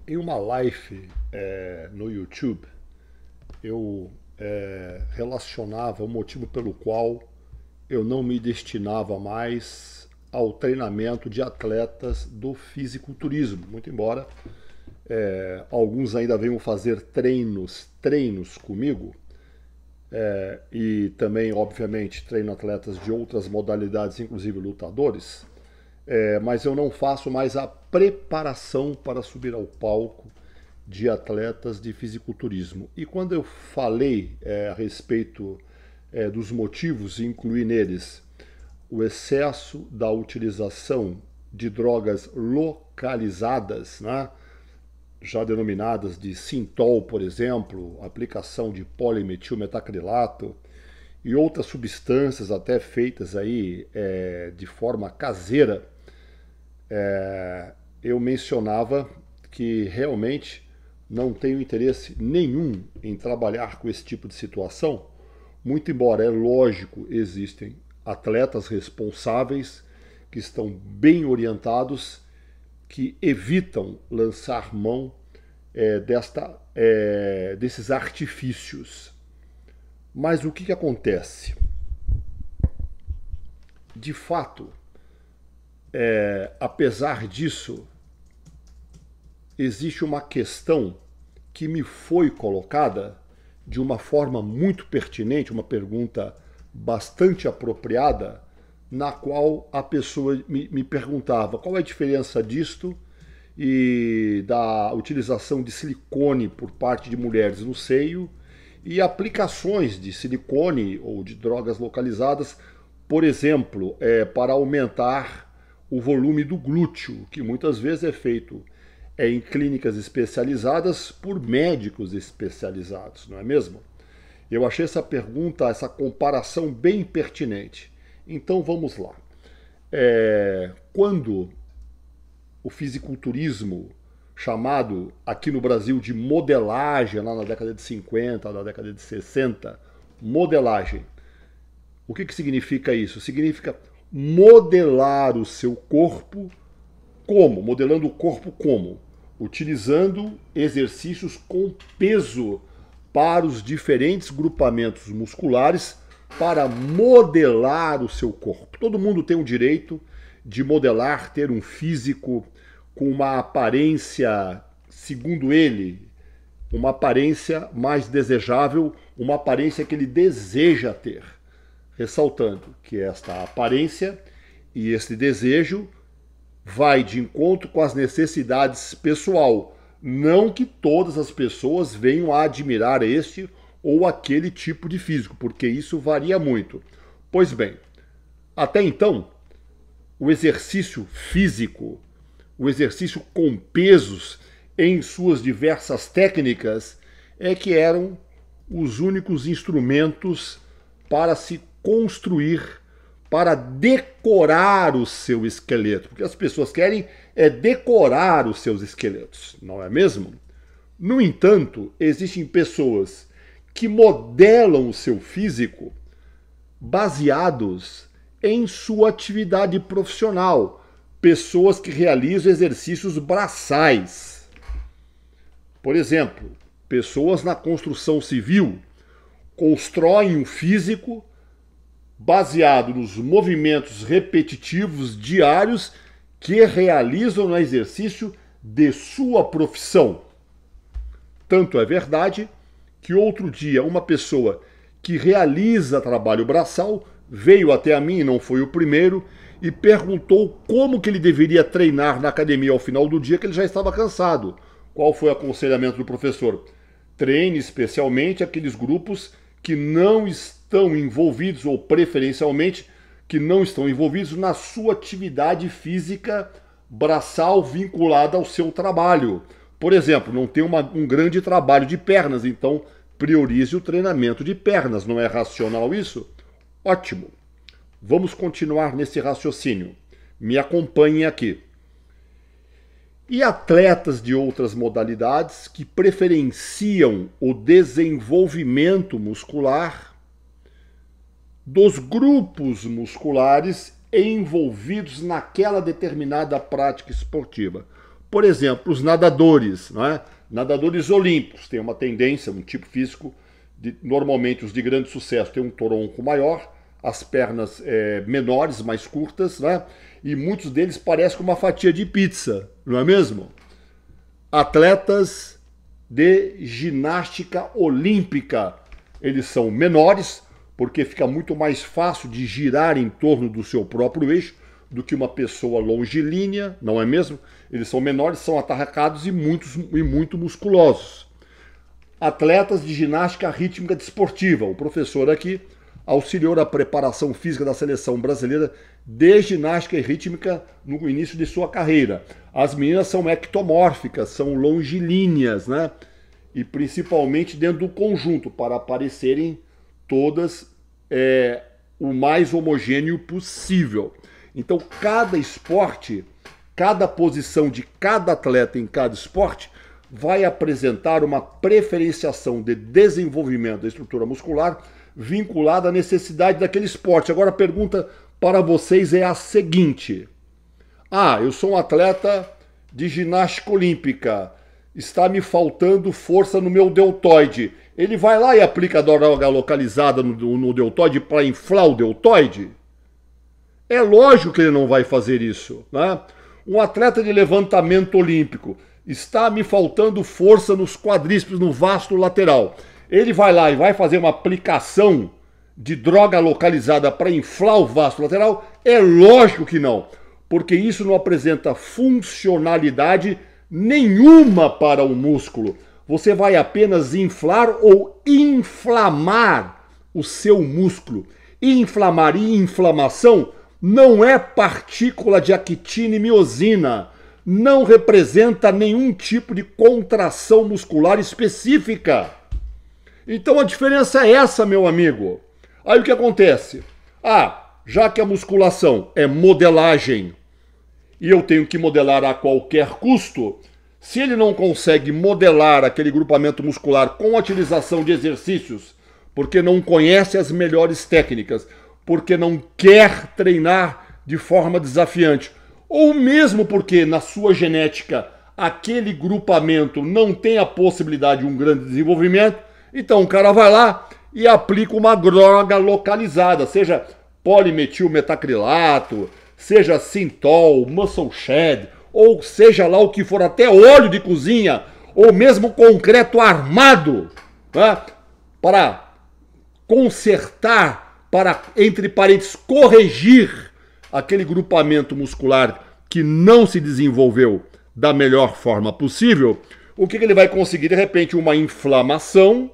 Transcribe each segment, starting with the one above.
Em uma live no YouTube, eu relacionava o motivo pelo qual eu não me destinava mais ao treinamento de atletas do fisiculturismo, muito embora alguns ainda venham fazer treinos comigo, e também, obviamente, treino atletas de outras modalidades, inclusive lutadores, mas eu não faço mais a preparação para subir ao palco de atletas de fisiculturismo. E quando eu falei a respeito dos motivos, incluí neles o excesso da utilização de drogas localizadas, né? Já denominadas de Sintol, por exemplo, aplicação de polimetilmetacrilato e outras substâncias até feitas aí de forma caseira, eu mencionava que realmente não tenho interesse nenhum em trabalhar com esse tipo de situação, muito embora é lógico existem atletas responsáveis que estão bem orientados, que evitam lançar mão desses artifícios. Mas o que acontece? De fato, apesar disso, existe uma questão que me foi colocada de uma forma muito pertinente, uma pergunta bastante apropriada, na qual a pessoa me perguntava qual é a diferença disto e da utilização de silicone por parte de mulheres no seio e aplicações de silicone ou de drogas localizadas, por exemplo, para aumentar o volume do glúteo, que muitas vezes é feito em clínicas especializadas por médicos especializados, não é mesmo? Eu achei essa pergunta, essa comparação bem pertinente. Então vamos lá. Quando o fisiculturismo, chamado aqui no Brasil de modelagem, lá na década de 50, na década de 60, modelagem. O que significa isso? Significa modelar o seu corpo como? Modelando o corpo como? Utilizando exercícios com peso para os diferentes grupamentos musculares para modelar o seu corpo. Todo mundo tem o direito de modelar, ter um físico com uma aparência, segundo ele, uma aparência mais desejável, uma aparência que ele deseja ter. Ressaltando que esta aparência e este desejo vai de encontro com as necessidades pessoal. Não que todas as pessoas venham a admirar este ou aquele tipo de físico, porque isso varia muito. Pois bem, até então, o exercício físico, o exercício com pesos em suas diversas técnicas, que eram os únicos instrumentos para se construir, para decorar o seu esqueleto. Porque as pessoas querem decorar os seus esqueletos, não é mesmo? No entanto, existem pessoas que modelam o seu físico baseados em sua atividade profissional. Pessoas que realizam exercícios braçais. Por exemplo, pessoas na construção civil constroem um físico baseado nos movimentos repetitivos diários que realizam no exercício de sua profissão. Tanto é verdade que outro dia uma pessoa que realiza trabalho braçal veio até a mim, e não foi o primeiro, e perguntou como que ele deveria treinar na academia ao final do dia, que ele já estava cansado. Qual foi o aconselhamento do professor? Treine especialmente aqueles grupos que não estão envolvidos, ou preferencialmente, que não estão envolvidos na sua atividade física braçal vinculada ao seu trabalho. Por exemplo, não tem um grande trabalho de pernas, então priorize o treinamento de pernas. Não é racional isso? Ótimo. Vamos continuar nesse raciocínio. Me acompanhem aqui. E atletas de outras modalidades que preferenciam o desenvolvimento muscular dos grupos musculares envolvidos naquela determinada prática esportiva. Por exemplo, os nadadores, não é? Nadadores olímpicos têm uma tendência, um tipo físico, normalmente os de grande sucesso têm um tronco maior, as pernas menores, mais curtas, né? E muitos deles parecem com uma fatia de pizza, não é mesmo? Atletas de ginástica olímpica, eles são menores, porque fica muito mais fácil de girar em torno do seu próprio eixo do que uma pessoa longilínea, não é mesmo? Eles são menores, são atarracados e muito musculosos. Atletas de ginástica rítmica desportiva. O professor aqui auxiliou a preparação física da seleção brasileira de ginástica e rítmica no início de sua carreira. As meninas são ectomórficas, são longilíneas, né? E principalmente dentro do conjunto, para aparecerem todas o mais homogêneo possível. Então, cada esporte, cada posição de cada atleta em cada esporte vai apresentar uma preferenciação de desenvolvimento da estrutura muscular vinculada à necessidade daquele esporte. Agora a pergunta para vocês é a seguinte: eu sou um atleta de ginástica olímpica, está me faltando força no meu deltoide. Ele vai lá e aplica a droga localizada no deltoide para inflar o deltoide? É lógico que ele não vai fazer isso, né? Um atleta de levantamento olímpico, está me faltando força nos quadríceps, no vasto lateral. Ele vai lá e vai fazer uma aplicação de droga localizada para inflar o vasto lateral? É lógico que não, porque isso não apresenta funcionalidade nenhuma para o músculo. Você vai apenas inflar ou inflamar o seu músculo. Inflamar e inflamação não é partícula de actina e miosina. Não representa nenhum tipo de contração muscular específica. Então a diferença é essa, meu amigo. Aí o que acontece? Já que a musculação é modelagem e eu tenho que modelar a qualquer custo, se ele não consegue modelar aquele grupamento muscular com a utilização de exercícios, porque não conhece as melhores técnicas, porque não quer treinar de forma desafiante, ou mesmo porque na sua genética aquele grupamento não tem a possibilidade de um grande desenvolvimento, então o cara vai lá e aplica uma droga localizada, seja polimetilmetacrilato, seja Synthol, Muscle Shed, ou seja lá o que for, até óleo de cozinha, ou mesmo concreto armado, né, para consertar, para, entre parênteses, corrigir aquele grupamento muscular que não se desenvolveu da melhor forma possível. O que ele vai conseguir? De repente, uma inflamação,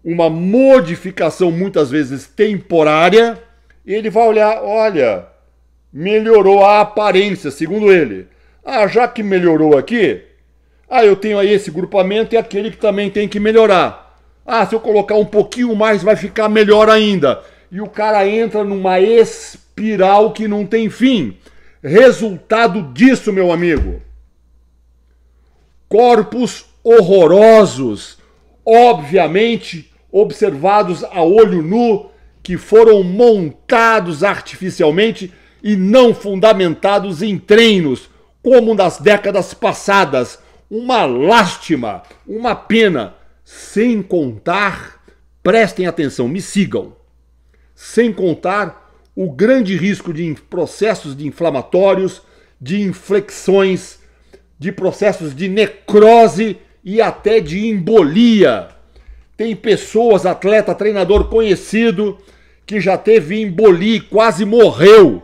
uma modificação muitas vezes temporária, e ele vai olhar, olha, melhorou a aparência, segundo ele. Já que melhorou aqui, eu tenho aí esse grupamento e aquele que também tem que melhorar. Se eu colocar um pouquinho mais vai ficar melhor ainda. E o cara entra numa espiral que não tem fim. Resultado disso, meu amigo: corpos horrorosos, obviamente observados a olho nu, que foram montados artificialmente e não fundamentados em treinos, como nas décadas passadas. Uma lástima, uma pena, sem contar, prestem atenção, me sigam, sem contar o grande risco de processos de inflamatórios, de inflexões, de processos de necrose e até de embolia. Tem pessoas, atleta, treinador conhecido, que já teve embolia e quase morreu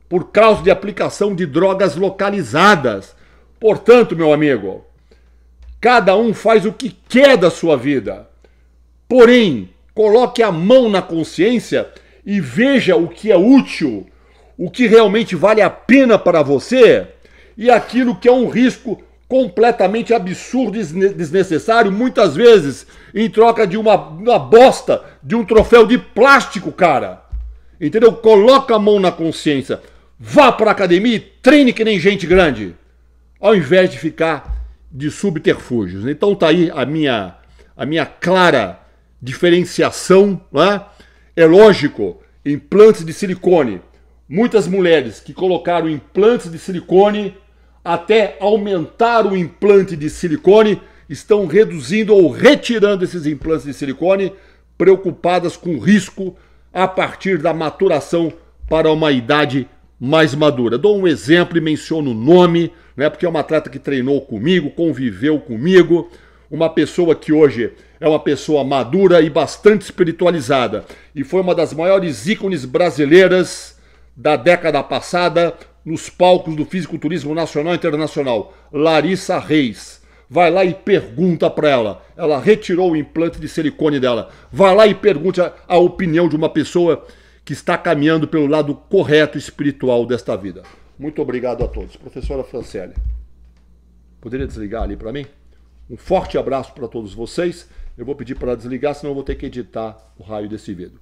por causa de aplicação de drogas localizadas. Portanto, meu amigo, cada um faz o que quer da sua vida. Porém, coloque a mão na consciência e veja o que é útil, o que realmente vale a pena para você e aquilo que é um risco completamente absurdo e desnecessário, muitas vezes em troca de uma bosta, de um troféu de plástico, cara. Entendeu? Coloca a mão na consciência, vá para a academia e treine que nem gente grande, ao invés de ficar de subterfúgios. Então tá aí a minha clara diferenciação, né? É lógico, implantes de silicone. Muitas mulheres que colocaram implantes de silicone até aumentar o implante de silicone, estão reduzindo ou retirando esses implantes de silicone, preocupadas com o risco a partir da maturação para uma idade mais madura. Dou um exemplo e menciono o nome, né, porque é uma atleta que treinou comigo, conviveu comigo, uma pessoa que hoje é uma pessoa madura e bastante espiritualizada, e foi uma das maiores ícones brasileiras da década passada nos palcos do fisiculturismo nacional e internacional, Larissa Reis. Vai lá e pergunta para ela. Ela retirou o implante de silicone dela. Vai lá e pergunte a opinião de uma pessoa que está caminhando pelo lado correto espiritual desta vida. Muito obrigado a todos. Professora Franciele, poderia desligar ali para mim? Um forte abraço para todos vocês. Eu vou pedir para desligar, senão eu vou ter que editar o raio desse vídeo.